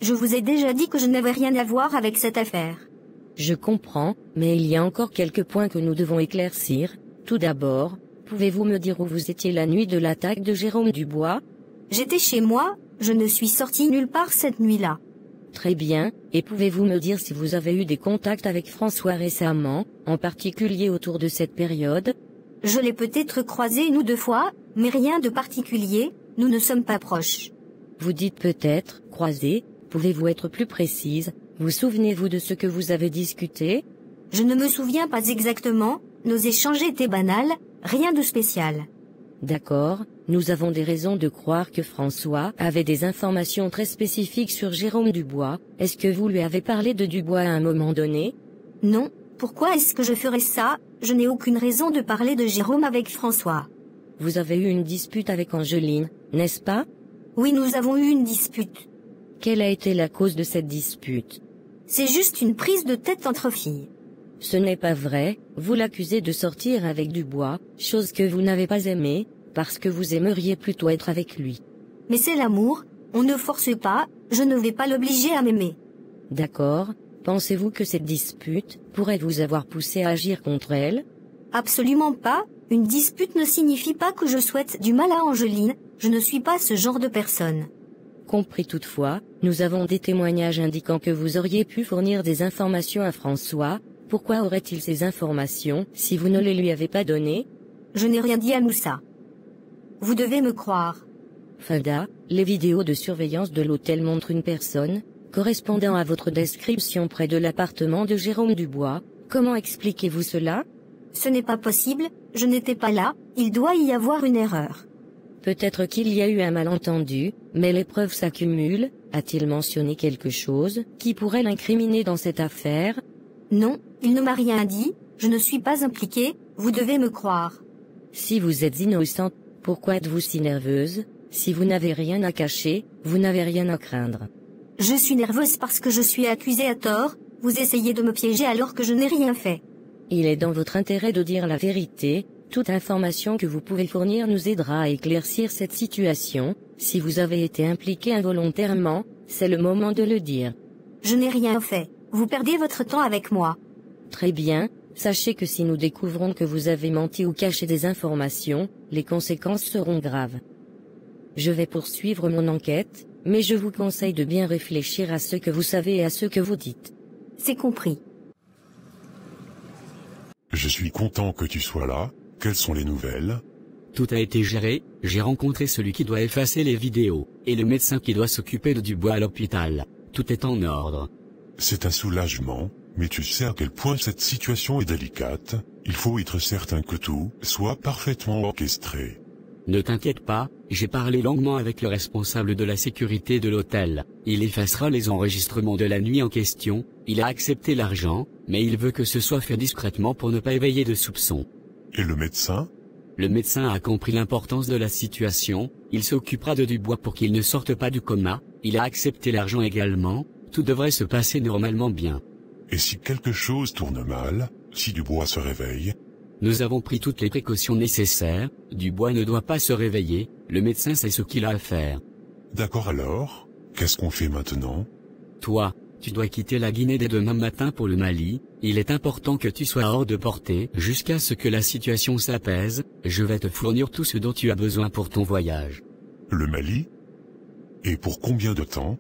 Je vous ai déjà dit que je n'avais rien à voir avec cette affaire. Je comprends, mais il y a encore quelques points que nous devons éclaircir. Tout d'abord, pouvez-vous me dire où vous étiez la nuit de l'attaque de Jérôme Dubois? J'étais chez moi, je ne suis sortie nulle part cette nuit-là. Très bien, et pouvez-vous me dire si vous avez eu des contacts avec François récemment, en particulier autour de cette période? Je l'ai peut-être croisé une ou deux fois, mais rien de particulier, nous ne sommes pas proches. Vous dites peut-être, croisé, pouvez-vous être plus précise, vous souvenez-vous de ce que vous avez discuté? Je ne me souviens pas exactement, nos échanges étaient banals, rien de spécial. D'accord, nous avons des raisons de croire que François avait des informations très spécifiques sur Jérôme Dubois. Est-ce que vous lui avez parlé de Dubois à un moment donné? Non, pourquoi est-ce que je ferais ça? Je n'ai aucune raison de parler de Jérôme avec François. Vous avez eu une dispute avec Angeline, n'est-ce pas? Oui, nous avons eu une dispute. Quelle a été la cause de cette dispute? C'est juste une prise de tête entre filles. Ce n'est pas vrai, vous l'accusez de sortir avec Dubois, chose que vous n'avez pas aimée, parce que vous aimeriez plutôt être avec lui. Mais c'est l'amour, on ne force pas, je ne vais pas l'obliger à m'aimer. D'accord, pensez-vous que cette dispute pourrait vous avoir poussé à agir contre elle? Absolument pas, une dispute ne signifie pas que je souhaite du mal à Angeline, je ne suis pas ce genre de personne. Compris toutefois, nous avons des témoignages indiquant que vous auriez pu fournir des informations à François. Pourquoi aurait-il ces informations, si vous ne les lui avez pas données? Je n'ai rien dit à Moussa. Vous devez me croire. Fada, les vidéos de surveillance de l'hôtel montrent une personne, correspondant à votre description près de l'appartement de Jérôme Dubois. Comment expliquez-vous cela? Ce n'est pas possible, je n'étais pas là, il doit y avoir une erreur. Peut-être qu'il y a eu un malentendu, mais les preuves s'accumulent. A-t-il mentionné quelque chose qui pourrait l'incriminer dans cette affaire? Non, il ne m'a rien dit, je ne suis pas impliquée, vous devez me croire. Si vous êtes innocente, pourquoi êtes-vous si nerveuse? Si vous n'avez rien à cacher, vous n'avez rien à craindre. Je suis nerveuse parce que je suis accusée à tort, vous essayez de me piéger alors que je n'ai rien fait. Il est dans votre intérêt de dire la vérité. Toute information que vous pouvez fournir nous aidera à éclaircir cette situation. Si vous avez été impliqué involontairement, c'est le moment de le dire. Je n'ai rien fait, vous perdez votre temps avec moi. Très bien, sachez que si nous découvrons que vous avez menti ou caché des informations, les conséquences seront graves. Je vais poursuivre mon enquête, mais je vous conseille de bien réfléchir à ce que vous savez et à ce que vous dites. C'est compris. Je suis content que tu sois là. Quelles sont les nouvelles? Tout a été géré, j'ai rencontré celui qui doit effacer les vidéos, et le médecin qui doit s'occuper de Dubois à l'hôpital. Tout est en ordre. C'est un soulagement, mais tu sais à quel point cette situation est délicate. Il faut être certain que tout soit parfaitement orchestré. Ne t'inquiète pas, j'ai parlé longuement avec le responsable de la sécurité de l'hôtel. Il effacera les enregistrements de la nuit en question, il a accepté l'argent, mais il veut que ce soit fait discrètement pour ne pas éveiller de soupçons. Et le médecin? Le médecin a compris l'importance de la situation, il s'occupera de Dubois pour qu'il ne sorte pas du coma, il a accepté l'argent également, tout devrait se passer normalement bien. Et si quelque chose tourne mal, si Dubois se réveille? Nous avons pris toutes les précautions nécessaires, Dubois ne doit pas se réveiller, le médecin sait ce qu'il a à faire. D'accord alors, qu'est-ce qu'on fait maintenant? Toi, tu dois quitter la Guinée dès demain matin pour le Mali, il est important que tu sois hors de portée jusqu'à ce que la situation s'apaise, je vais te fournir tout ce dont tu as besoin pour ton voyage. Le Mali? Et pour combien de temps?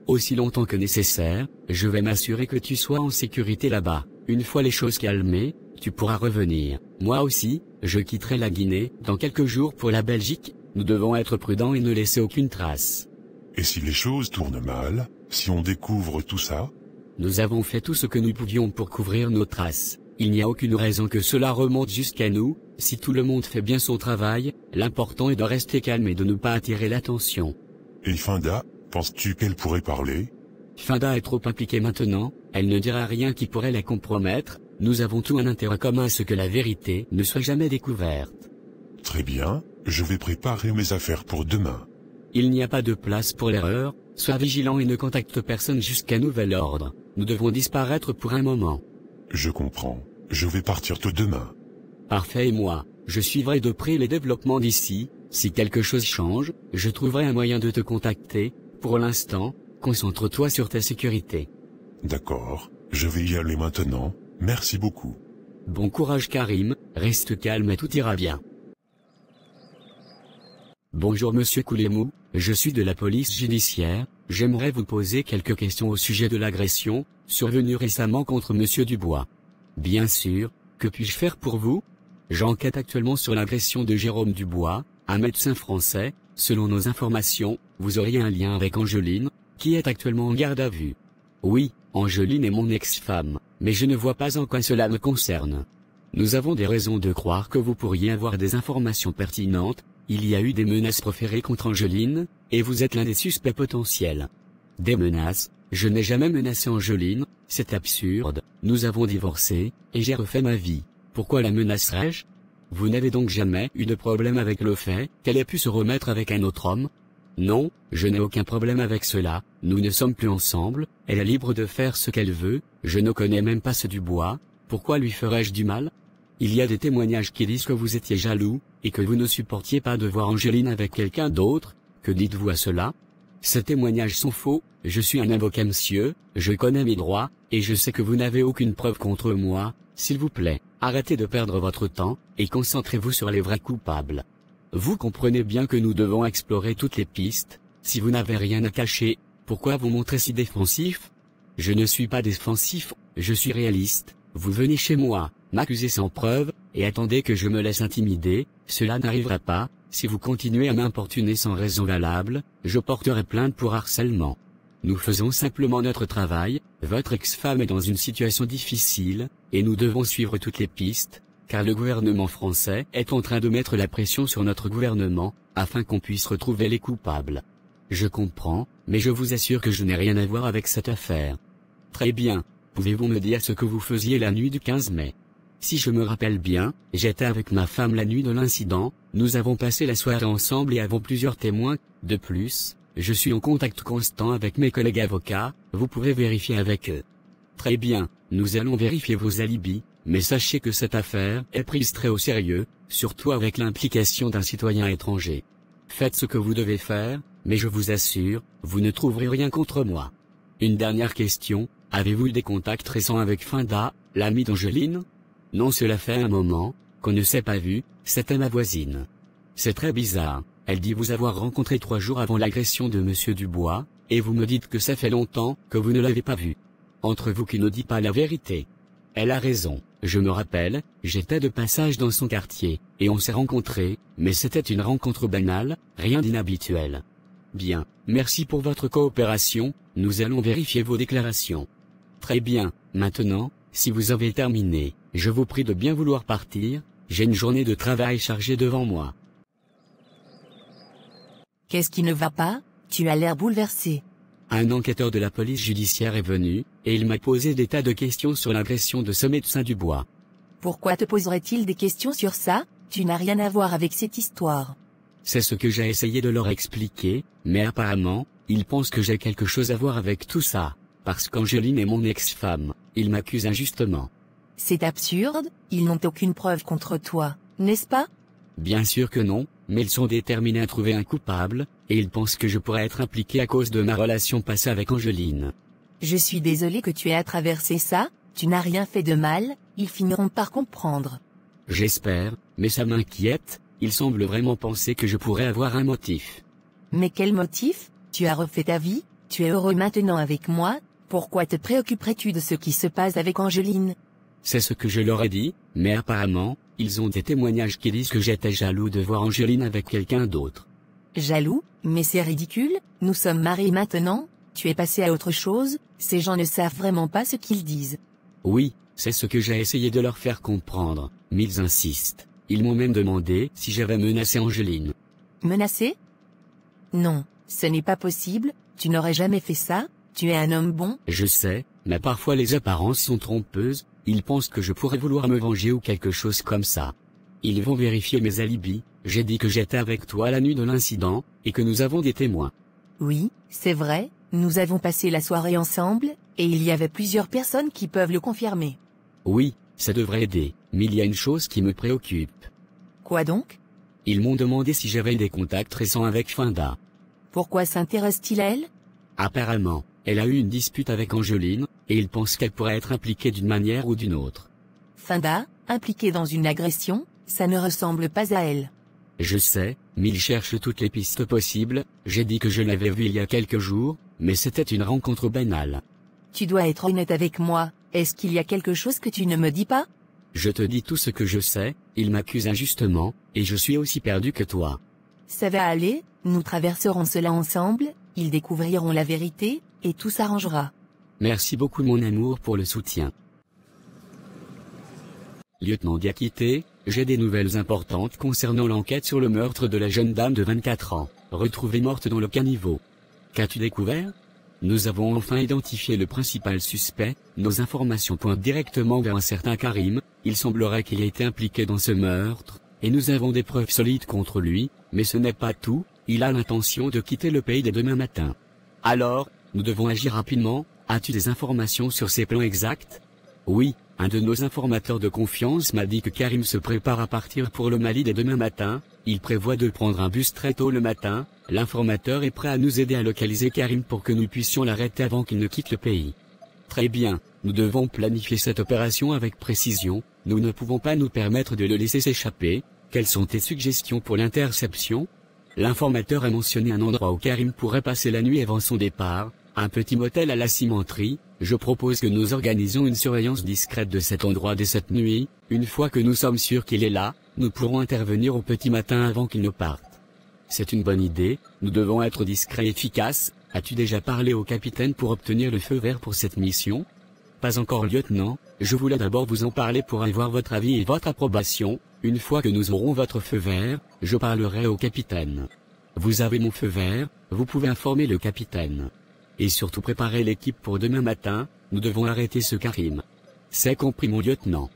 Aussi longtemps que nécessaire, je vais m'assurer que tu sois en sécurité là-bas. Une fois les choses calmées, tu pourras revenir. Moi aussi, je quitterai la Guinée dans quelques jours pour la Belgique, nous devons être prudents et ne laisser aucune trace. Et si les choses tournent mal, si on découvre tout ça? Nous avons fait tout ce que nous pouvions pour couvrir nos traces. Il n'y a aucune raison que cela remonte jusqu'à nous, si tout le monde fait bien son travail, l'important est de rester calme et de ne pas attirer l'attention. Et Finda, penses-tu qu'elle pourrait parler? Finda est trop impliquée maintenant, elle ne dira rien qui pourrait la compromettre, nous avons tout un intérêt commun à ce que la vérité ne soit jamais découverte. Très bien, je vais préparer mes affaires pour demain. Il n'y a pas de place pour l'erreur, sois vigilant et ne contacte personne jusqu'à nouvel ordre. Nous devons disparaître pour un moment. Je comprends. Je vais partir tout demain. Parfait et moi, je suivrai de près les développements d'ici. Si quelque chose change, je trouverai un moyen de te contacter. Pour l'instant, concentre-toi sur ta sécurité. D'accord, je vais y aller maintenant, merci beaucoup. Bon courage Karim, reste calme et tout ira bien. Bonjour monsieur Koulemou, je suis de la police judiciaire, j'aimerais vous poser quelques questions au sujet de l'agression, survenue récemment contre monsieur Dubois. Bien sûr, que puis-je faire pour vous? J'enquête actuellement sur l'agression de Jérôme Dubois, un médecin français. Selon nos informations, vous auriez un lien avec Angeline, qui est actuellement en garde à vue. Oui, Angeline est mon ex-femme, mais je ne vois pas en quoi cela me concerne. Nous avons des raisons de croire que vous pourriez avoir des informations pertinentes. Il y a eu des menaces proférées contre Angeline, et vous êtes l'un des suspects potentiels. Des menaces? Je n'ai jamais menacé Angeline, c'est absurde, nous avons divorcé, et j'ai refait ma vie. Pourquoi la menacerais-je? Vous n'avez donc jamais eu de problème avec le fait qu'elle ait pu se remettre avec un autre homme? Non, je n'ai aucun problème avec cela, nous ne sommes plus ensemble, elle est libre de faire ce qu'elle veut, je ne connais même pas ce Dubois, pourquoi lui ferais-je du mal? Il y a des témoignages qui disent que vous étiez jaloux, et que vous ne supportiez pas de voir Angeline avec quelqu'un d'autre, que dites-vous à cela? Ces témoignages sont faux, je suis un avocat monsieur, je connais mes droits, et je sais que vous n'avez aucune preuve contre moi, s'il vous plaît, arrêtez de perdre votre temps, et concentrez-vous sur les vrais coupables. Vous comprenez bien que nous devons explorer toutes les pistes, si vous n'avez rien à cacher, pourquoi vous montrez si défensif? Je ne suis pas défensif, je suis réaliste, vous venez chez moi, m'accuser sans preuve, et attendez que je me laisse intimider, cela n'arrivera pas, si vous continuez à m'importuner sans raison valable, je porterai plainte pour harcèlement. Nous faisons simplement notre travail, votre ex-femme est dans une situation difficile, et nous devons suivre toutes les pistes, car le gouvernement français est en train de mettre la pression sur notre gouvernement, afin qu'on puisse retrouver les coupables. Je comprends, mais je vous assure que je n'ai rien à voir avec cette affaire. Très bien, pouvez-vous me dire ce que vous faisiez la nuit du 15 mai? Si je me rappelle bien, j'étais avec ma femme la nuit de l'incident, nous avons passé la soirée ensemble et avons plusieurs témoins, de plus, je suis en contact constant avec mes collègues avocats, vous pouvez vérifier avec eux. Très bien, nous allons vérifier vos alibis, mais sachez que cette affaire est prise très au sérieux, surtout avec l'implication d'un citoyen étranger. Faites ce que vous devez faire, mais je vous assure, vous ne trouverez rien contre moi. Une dernière question, avez-vous eu des contacts récents avec Finda, l'amie d'Angeline? Non, cela fait un moment, qu'on ne s'est pas vu, c'était ma voisine. C'est très bizarre, elle dit vous avoir rencontré 3 jours avant l'agression de monsieur Dubois, et vous me dites que ça fait longtemps que vous ne l'avez pas vu. Entre vous qui ne dit pas la vérité. Elle a raison, je me rappelle, j'étais de passage dans son quartier, et on s'est rencontrés, mais c'était une rencontre banale, rien d'inhabituel. Bien, merci pour votre coopération, nous allons vérifier vos déclarations. Très bien, maintenant, si vous avez terminé, je vous prie de bien vouloir partir, j'ai une journée de travail chargée devant moi. Qu'est-ce qui ne va pas? Tu as l'air bouleversé. Un enquêteur de la police judiciaire est venu, et il m'a posé des tas de questions sur l'agression de ce médecin Dubois. Pourquoi te poserait-il des questions sur ça? Tu n'as rien à voir avec cette histoire. C'est ce que j'ai essayé de leur expliquer, mais apparemment, ils pensent que j'ai quelque chose à voir avec tout ça, parce qu'Angeline est mon ex-femme, ils m'accusent injustement. C'est absurde, ils n'ont aucune preuve contre toi, n'est-ce pas? Bien sûr que non, mais ils sont déterminés à trouver un coupable, et ils pensent que je pourrais être impliqué à cause de ma relation passée avec Angeline. Je suis désolé que tu aies à traverser ça, tu n'as rien fait de mal, ils finiront par comprendre. J'espère, mais ça m'inquiète, ils semblent vraiment penser que je pourrais avoir un motif. Mais quel motif? Tu as refait ta vie, tu es heureux maintenant avec moi, pourquoi te préoccuperais-tu de ce qui se passe avec Angeline? C'est ce que je leur ai dit, mais apparemment, ils ont des témoignages qui disent que j'étais jaloux de voir Angeline avec quelqu'un d'autre. Jaloux? Mais c'est ridicule, nous sommes mariés maintenant, tu es passé à autre chose, ces gens ne savent vraiment pas ce qu'ils disent. Oui, c'est ce que j'ai essayé de leur faire comprendre, mais ils insistent. Ils m'ont même demandé si j'avais menacé Angeline. Menacé? Non, ce n'est pas possible, tu n'aurais jamais fait ça, tu es un homme bon. Je sais, mais parfois les apparences sont trompeuses, ils pensent que je pourrais vouloir me venger ou quelque chose comme ça. Ils vont vérifier mes alibis, j'ai dit que j'étais avec toi la nuit de l'incident, et que nous avons des témoins. Oui, c'est vrai, nous avons passé la soirée ensemble, et il y avait plusieurs personnes qui peuvent le confirmer. Oui, ça devrait aider, mais il y a une chose qui me préoccupe. Quoi donc? Ils m'ont demandé si j'avais des contacts récents avec Finda. Pourquoi s'intéresse-t-il à elle? Apparemment, elle a eu une dispute avec Angeline, et il pense qu'elle pourrait être impliquée d'une manière ou d'une autre. Finda, impliquée dans une agression, ça ne ressemble pas à elle. Je sais, mais il cherche toutes les pistes possibles, j'ai dit que je l'avais vue il y a quelques jours, mais c'était une rencontre banale. Tu dois être honnête avec moi, est-ce qu'il y a quelque chose que tu ne me dis pas? Je te dis tout ce que je sais, il m'accuse injustement, et je suis aussi perdu que toi. Ça va aller, nous traverserons cela ensemble, ils découvriront la vérité, et tout s'arrangera. Merci beaucoup mon amour pour le soutien. Lieutenant Diakité, j'ai des nouvelles importantes concernant l'enquête sur le meurtre de la jeune dame de 24 ans, retrouvée morte dans le caniveau. Qu'as-tu découvert? Nous avons enfin identifié le principal suspect, nos informations pointent directement vers un certain Karim, il semblerait qu'il ait été impliqué dans ce meurtre, et nous avons des preuves solides contre lui, mais ce n'est pas tout, il a l'intention de quitter le pays dès demain matin. Alors, nous devons agir rapidement, as-tu des informations sur ses plans exacts? Oui, un de nos informateurs de confiance m'a dit que Karim se prépare à partir pour le Mali dès demain matin, il prévoit de prendre un bus très tôt le matin, l'informateur est prêt à nous aider à localiser Karim pour que nous puissions l'arrêter avant qu'il ne quitte le pays. Très bien, nous devons planifier cette opération avec précision, nous ne pouvons pas nous permettre de le laisser s'échapper. Quelles sont tes suggestions pour l'interception? L'informateur a mentionné un endroit où Karim pourrait passer la nuit avant son départ, un petit motel à la cimenterie. Je propose que nous organisions une surveillance discrète de cet endroit dès cette nuit. Une fois que nous sommes sûrs qu'il est là, nous pourrons intervenir au petit matin avant qu'il ne parte. C'est une bonne idée, nous devons être discrets et efficaces. As-tu déjà parlé au capitaine pour obtenir le feu vert pour cette mission? Pas encore lieutenant, je voulais d'abord vous en parler pour avoir votre avis et votre approbation. Une fois que nous aurons votre feu vert, je parlerai au capitaine. Vous avez mon feu vert, vous pouvez informer le capitaine. Et surtout préparer l'équipe pour demain matin, nous devons arrêter ce Karim. C'est compris mon lieutenant.